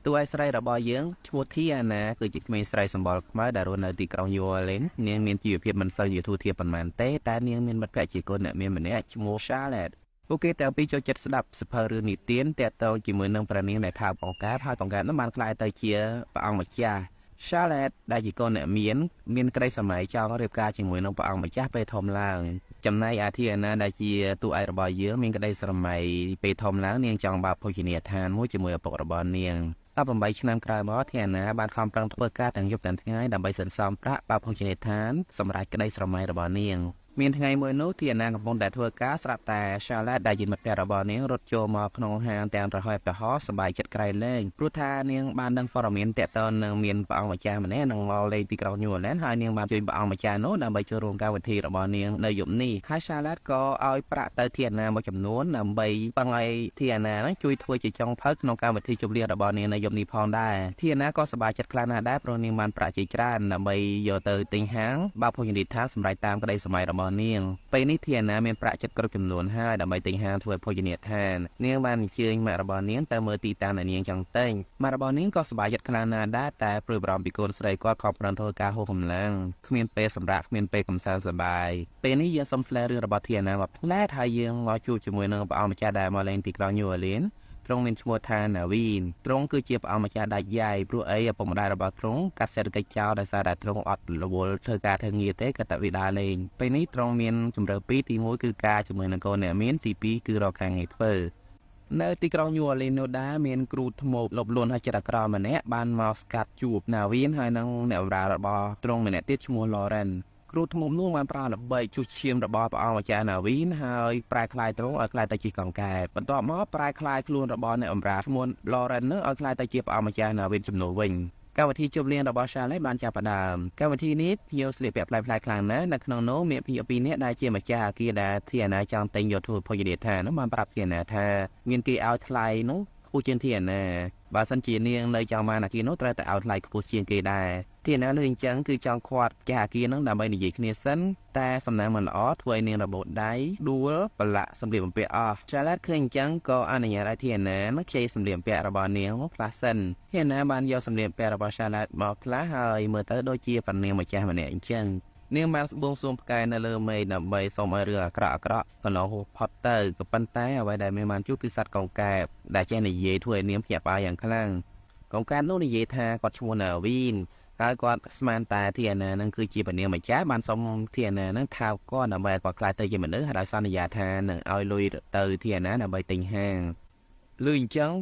តួឯកស្រីរបស់យើងឈ្មោះធីអាណាគឺជាក្មេងស្រីសម្បុរខ្មៅដែលរស់នៅទីក្រុង New Orleans នាងមានជីវភាពមិនសូវជាទូធាប៉ុន្មានទេតែនាងមានមិត្តភក្តិជាកូនអ្នកមានម្នាក់ឈ្មោះ Charlotte ពួកគេទាំងពីរចូលចិត្តស្ដាប់សៀវភៅរឿងនិទានទាក់ទងជាមួយនឹងព្រះនាងដែលថាបកកាបហើយកង្កែបនោះបានក្លាយទៅជាព្រះអង្គម្ចាស់ Charlotte ដែលជាកូនអ្នកមានក្តីស្រមៃចង់រៀបការជាមួយនឹងព្រះអង្គម្ចាស់ពេលធំឡើងចំណែកអាធីអាណាដែលជាតួឯករបស់យើងមានក្តីស្រមៃពេលធំឡើងនាងចង់បើកភោជនីយដ្ឋានមួយជាមួយឪពុករបស់នាង18ឆ្នាំក្រោយមកធីអាណាបានខំប្រឹងធ្វើការទាំងយប់ទាំងថ្ងៃដើម្បីសន្សំប្រាក់បើកភោជនីយដ្ឋានសម្រាប់ក្តីស្រមៃរបស់នាងមានថ្ងៃមួយនោះធីអាណាកំពុងតែធ្វើការស្រាប់តែ Charlotte ដែលជាមិត្តភក្តិរបស់នាងរត់ចូលមកក្នុងហាងទាំងរហ័សប្រហោះសប្បាយចិត្តក្រៃលែងព្រោះថានាងបានដឹងព័ត៌មានទាក់ទងនឹងមានព្រះអង្គម្ចាស់ម្នាក់នឹងមកលេងទីក្រុង New Orleans ហើយនាងបានជួយព្រះអង្គម្ចាស់នោះដើម្បីចូលរួមកម្មវិធីរបស់នាងនៅយប់នេះហើយ Charlotte ក៏ឲ្យប្រាក់ទៅធីអាណាមួយចំនួនដើម្បីបង់ឲ្យធីអាណានឹងជួយធ្វើជាចុងភៅក្នុងកម្មវិធីជប់លៀងរបស់នាងនៅយប់នេះផងដែរធីអាណាក៏សប្បាយចិត្តខ្លាំងណាស់ដែរព្រោះនាងបានប្រាក់ជាច្រើនដើម្បីយកទៅទិញហាងបើកភោជនីយដ្ឋានសម្រាប់តាមក្តីស្រមៃរបស់នាងពេលនេះធីអាណាមានប្រាក់ចិត្តគ្រប់ចំនួនហើយដើម្បីទិញហាងធ្វើភោជនីយដ្ឋាននាងបានអញ្ជើញម៉ាក់របស់នាងទៅមើលទីតាំងដែលនាងចង់ទិញម៉ាក់របស់នាងក៏សប្បាយចិត្តខ្លាំងណាស់ដែរតែព្រួយបារម្ភពីកូនស្រីគាត់ខំប្រឹងធ្វើការហួសកម្លាំងគ្មានពេលសម្រាប់គ្មានពេលកំសាន្តសប្បាយពេលនេះយើងសូមស្លែរឿងរបស់ធីអាណាមកផ្លែតហើយយើងមកជួបជាមួយនឹងព្រះអង្គម្ចាស់ដែលមកលេងទីក្រុង New Orleansទ្រង់មានឈ្មោះថាណាវីនទ្រង់គឺជាព្រះអង្គម្ចាស់ដាច់យ៉ាយព្រោះអីឪពុកម្ដាយរបស់ទ្រង់កាត់សេដ្ឋកិច្ចចោលដោយសារតែទ្រង់អត់រវល់ធ្វើការធ្វើងារទេក៏តែវិដាលេងពេលនេះទ្រង់មានជម្រើសពីរទី1គឺការជាមួយនឹងកូនអ្នកមានទី2គឺរកការងារធ្វើនៅទីក្រុង New Orleans នោះដែរមានគ្រូថ្មលបលួនហើយចិត្តអាក្រក់ម្នាក់បានមកស្កាត់ជួបណាវីនហើយនឹងអ្នកបម្រើរបស់ទ្រង់ម្នាក់ទៀតឈ្មោះ Laurenគ្រូថ្មនោះបានប្រើល្បិចជួសឈាមរបស់ព្រះអង្គម្ចាស់ណាវីនហើយប្រែក្លាយទ្រង់ឲ្យក្លាយទៅជាកង្កែបបន្ទាប់មកប្រែក្លាយខ្លួនរបស់អ្នកបម្រើឈ្មោះ Lauren នោះឲ្យក្លាយទៅជាព្រះអង្គម្ចាស់ណាវីនចំនួនវិញកម្មវិធីជប់លៀងរបស់ Charlotte បានចាប់ផ្ដើមកម្មវិធីនេះភ្ញៀវស្លៀកពាក់ប្លែកៗខ្លាំងណាស់នៅក្នុងនោះមានភ្ញៀវ2នាក់ដែលជាម្ចាស់អគារដែលធីអាណាចង់ទិញយកធ្វើភោជនីយដ្ឋាននោះបានប្រាប់ធីអាណាថាមានគេឲ្យថ្លៃនោះខ្ពស់ជាងធីអាណាបើសិនជានាងនៅចង់បានអគារនោះត្រូវតែឲ្យថ្លៃខ្ពស់ជាងគេដែរធីអាណាលើអញ្ចឹងគឺចង់ខាត់ចាស់អគារនោះដើម្បីនិយាយគ្នាសិនតែសំណាងមិនល្អធ្វើឲ្យនាងរបូតដៃដួលប្រឡាក់សម្លៀកបំពាក់អស់ Charlotte ឃើញអញ្ចឹងក៏អនុញ្ញាតឲ្យធីអាណានឹងខ្ចីសម្លៀកបំពាក់របស់នាងមកផ្លាស់សិនធីអាណាបានយកសម្លៀកបំពាក់របស់ Charlotte មកផ្លាស់ហើយមើលទៅដូចជាព្រះនាងម្ចាស់ម្នាក់អញ្ចឹងនាងបានស្បួងសួងផ្កាយនៅលើមេឃដើម្បីសូមឲ្យរឿងអាក្រក់កន្លងហួសផុតទៅក៏ប៉ុន្តែអ្វីដែលមានបានជួបគឺសត្វកង្កែបដែលចេះនិយាយធ្វើឲ្យនាងភ្ញាក់ផ្អើលយ៉ាងខ្លាំងកង្កែបនោះនិយាយថាគាត់ឈ្មោះណាវីនហើយគាត់ស្មានតែធីអាណានឹងគឺជាព្រះនាងម្ចាស់បានសុំធីអាណានឹងថោកគាត់ដើម្បីឲ្យគាត់ខ្លាចទៅជាមនុស្សហើយដោយសន្យាថានឹងឲ្យលុយទៅធីអាណាដើម្បីទិញហាងលឺអញ្ចឹង